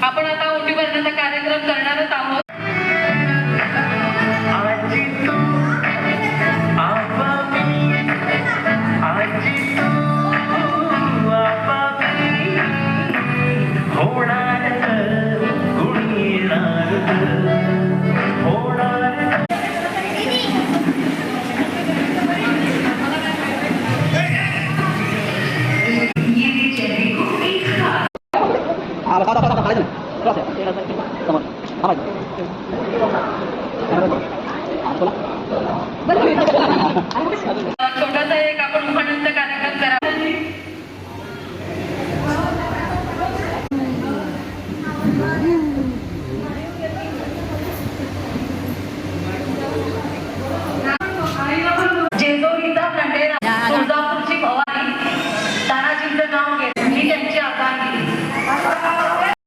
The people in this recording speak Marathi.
आपण आता ओटी भरण्याचा कार्यक्रम करणारच आहोत. छोटासा एक आपण उपनृत्य कार्यक्रम